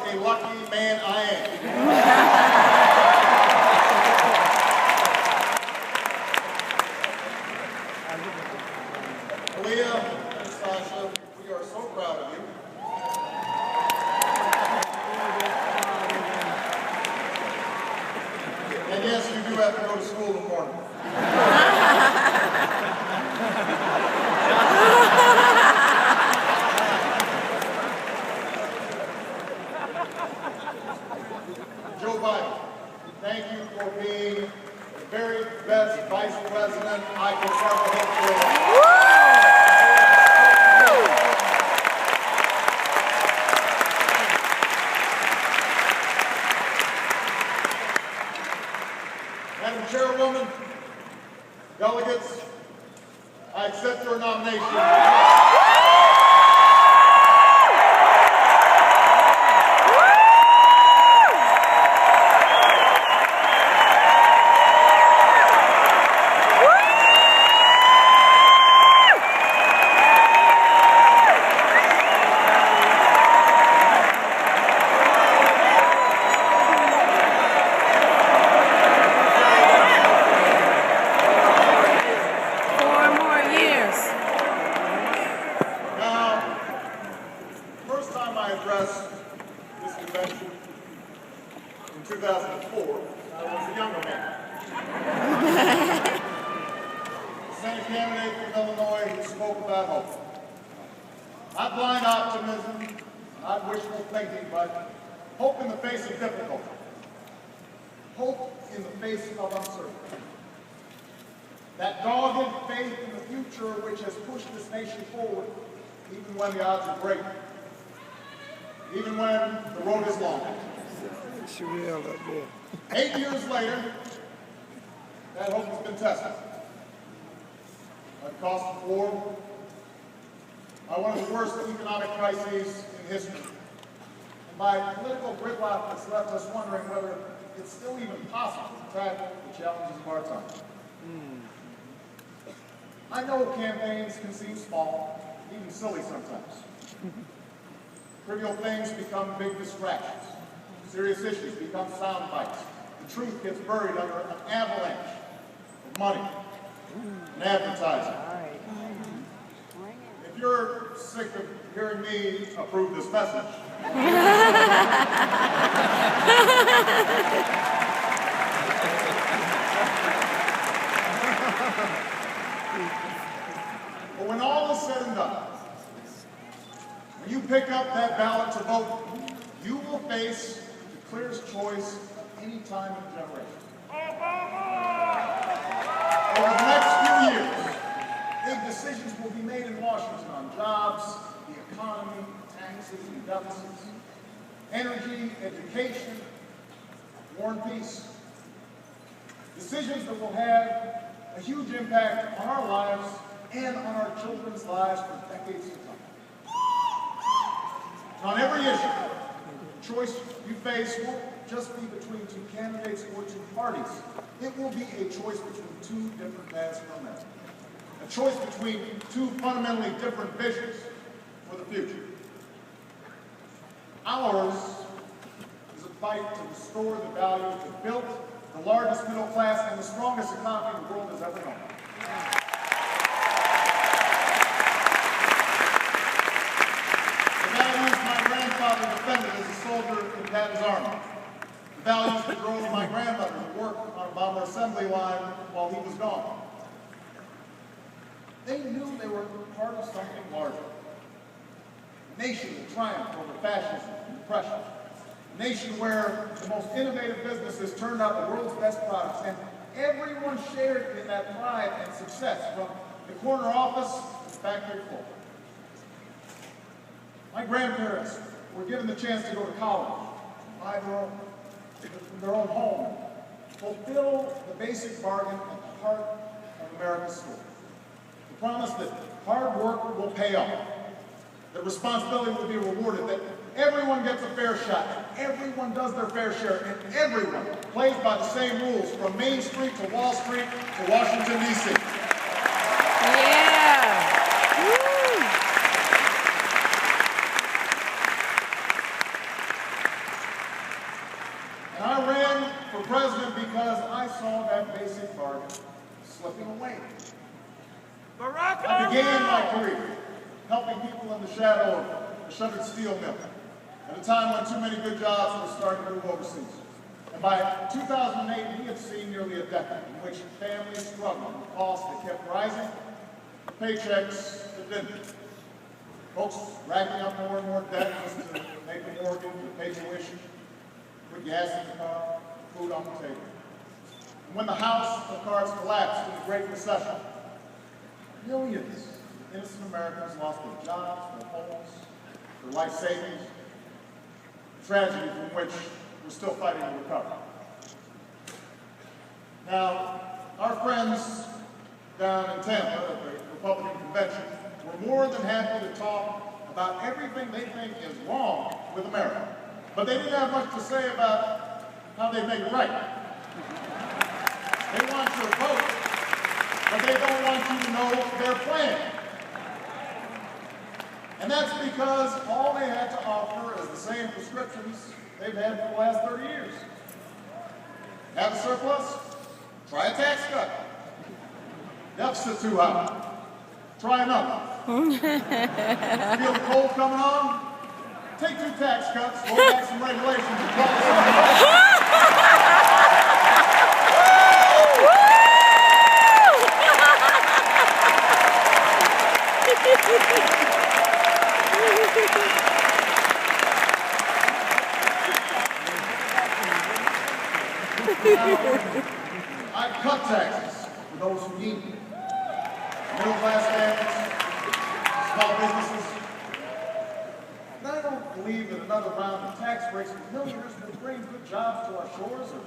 a lucky man I am. Aaliyah and Sasha, we are so proud of you. And yes, you do have to go to school in the morning. Joe Biden, thank you for being the very best vice president I could ever hope for. Madam Chairwoman, delegates, I accept your nomination. This convention in 2004, I was a younger man. A Senate candidate from Illinois who spoke about hope. Not blind optimism, not wishful thinking, but hope in the face of difficulty. Hope in the face of uncertainty. That dogged faith in the future which has pushed this nation forward, even when the odds are great. Even when the road is long. 8 years later, that hope has been tested. By the cost of war, by one of the worst economic crises in history, and by political gridlock that's left us wondering whether it's still even possible to tackle the challenges of our time. I know campaigns can seem small, even silly sometimes. Trivial things become big distractions. Serious issues become sound bites. The truth gets buried under an avalanche of money and advertising. If you're sick of hearing me approve this message, but when all is said and done, when you pick up that ballot to vote, you will face the clearest choice of any time in a generation. Over the next few years, big decisions will be made in Washington on jobs, the economy, taxes and deficits, energy, education, war and peace. Decisions that will have a huge impact on our lives and on our children's lives for decades to come. On every issue, the choice you face won't just be between two candidates or two parties. It will be a choice between two different paths for America. A choice between two fundamentally different visions for the future. Ours is a fight to restore the values that built the largest middle class and the strongest economy the world has ever known. My defended as a soldier in Patton's army. The values that drove my grandmother to work on a bomber assembly line while he was gone. They knew they were part of something larger. A nation that triumphed over fascism and oppression. A nation where the most innovative businesses turned out the world's best products, and everyone shared in that pride and success, from the corner office to the factory floor. My grandparents were given the chance to go to college, buy their own home, fulfill the basic bargain at the heart of America's story. The promise that hard work will pay off, that responsibility will be rewarded, that everyone gets a fair shot, everyone does their fair share, and everyone plays by the same rules, from Main Street to Wall Street to Washington, D.C. shadow of a shuttered steel mill, at a time when too many good jobs were starting to move overseas. And by 2008, we had seen nearly a decade in which families struggled with costs that kept rising, paychecks that didn't. Folks racking up more and more debt just to make a mortgage, to pay tuition, put gas in the car, food on the table. And when the house of cards collapsed in the Great Recession, millions of innocent Americans lost their jobs, their homes, their life savings, a tragedy from which we're still fighting to recover. Now, our friends down in Tampa at the Republican Convention were more than happy to talk about everything they think is wrong with America. But they didn't have much to say about how they make it right. They want your vote, but they don't want you to know their plan. And that's because all they had to offer is the same prescriptions they've had for the last 30 years. Have a surplus? Try a tax cut. Deficit too high. Try another. Feel the cold coming on? Take 2 tax cuts, roll back some regulations, and try something. I cut taxes for those who need them. Middle-class families, small businesses. And I don't believe that another round of tax breaks for millionaires will bring good jobs to our shores or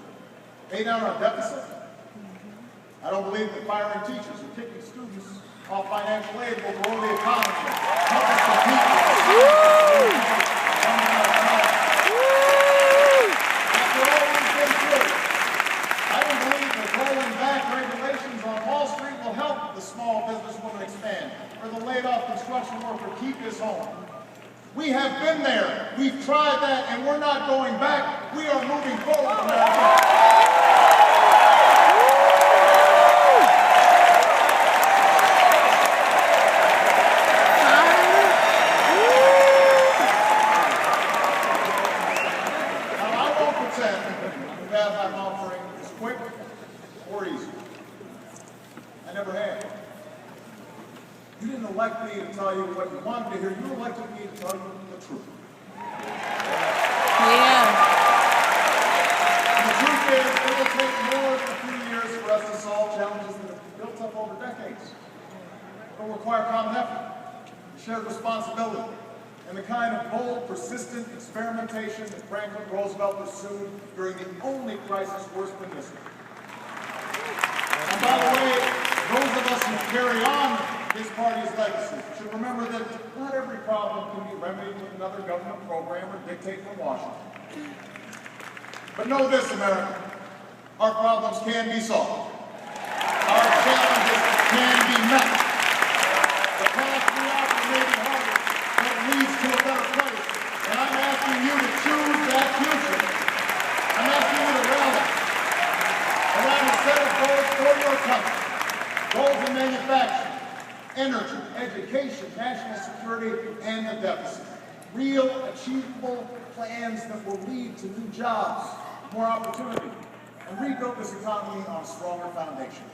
pay down our deficit. I don't believe that firing teachers or kicking students off financial aid will grow the economy, help us compete with After all we've been through, I don't believe that rolling back regulations on Wall Street will help the small businesswoman expand or the laid-off construction worker keep his home. We have been there. We've tried that, and we're not going back. We are moving forward, America. The path I'm offering is quick or easy. I never have. You didn't elect me to tell you what you wanted to hear. You elected me to tell you the truth. Yeah. And the truth is, it will take more than a few years for us to solve challenges that have been built up over decades. It will require common effort, shared responsibility, and the kind of bold, persistent experimentation that Franklin Roosevelt pursued during the only crisis worse than this one. And by the way, those of us who carry on his party's legacy should remember that not every problem can be remedied with another government program or dictate from Washington. But know this, America, our problems can be solved. Our challenges can be met. The path we offer may be harder, that leads to a better place. And I'm asking you to choose that future. I'm asking you to rally around a set of goals for your country. Goals in manufacturing, energy, education, national security, and the deficit. Real, achievable plans that will lead to new jobs, more opportunity, and rebuild this economy on a stronger foundation.